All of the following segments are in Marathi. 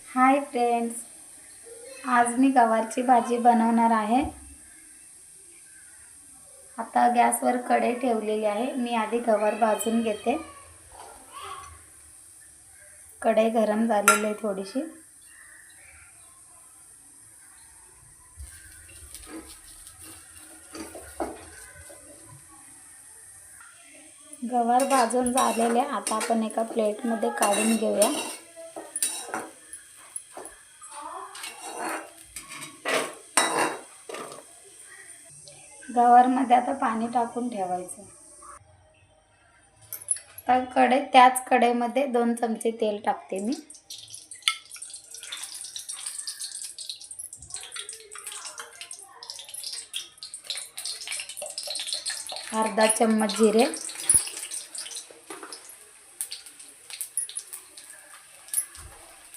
हाय फ्रेंड्स, आज मी गवारची भाजी बनवणार आहे। आता गॅसवर कढई ठेवलेली आहे। मी आधी गवार भाजून घेते। कढई गरम झालेली आहे थोडीशी। गवार भाजून झालेले आता आपण एका प्लेटमध्ये काढून घेऊया। गवारमध्ये आता पाणी टाकून ठेवायचं। तर त्याच कढईमध्ये 2 चमचे तेल टाकते मी। अर्धा चम्मच जिरे,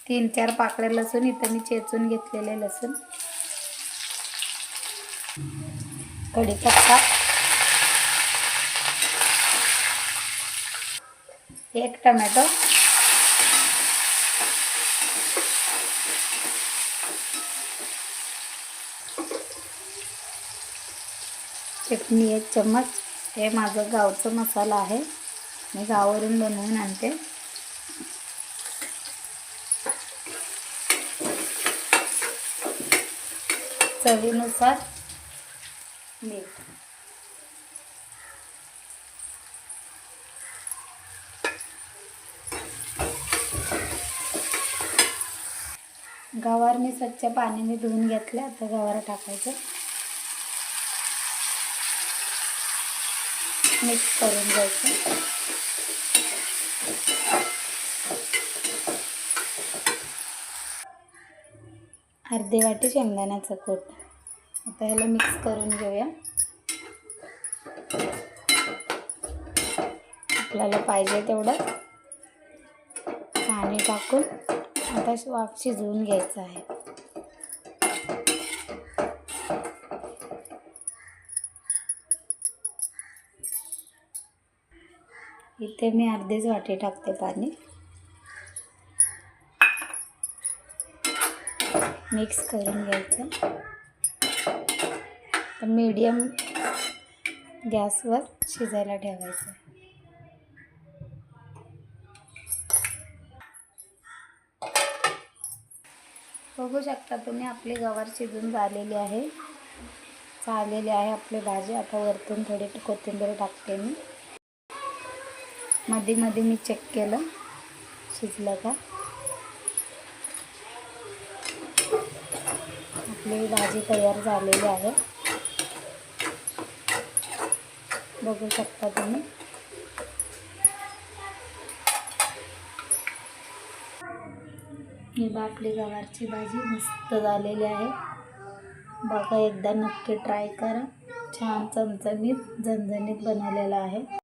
3-4 पाकळ्या लसूण, इथं मी चेचून घेतलेले लसूण, कढीपत्ता, 1 टोमॅटो, चटणी 1 चम्मच। हे माझं गावचं मसाला आहे, मी गावावरून बनवून आणते। चवीनुसार मीठ। गवार मी स्वच्छ पाण्याने धुवून घेतले। आता गवार टाकायचं, मिक्स करून घ्यायचं। अर्धी वाटी शेंगदाण्याचं कूट। आता याला मिक्स करून घेऊया। आपल्याला पाहिजे तेवढं पाणी टाकून आता वाफ शिजवून घ्यायचं आहे। इथे मी अर्धीच वाटी टाकते पाणी। मिक्स करून घ्यायचं। तर मीडियम गॅसवर शिजायला ठेवायचं। बघू शकता तुम्ही, आपली गवार शिजून झालेली आहे। आपली भाजी। आता वरतून थोडी कोथिंबीर टाकते मी। मध्ये मध्ये मी चेक केलं शिजलं का। आपली भाजी तयार झालेली आहे, बघू शकता तुम्ही। ही आपली गवारची भाजी मस्त झालेली आहे। बघा, एकदा नक्की ट्राय करा। छान चमचमीत झणझणीत बनवलेला आहे।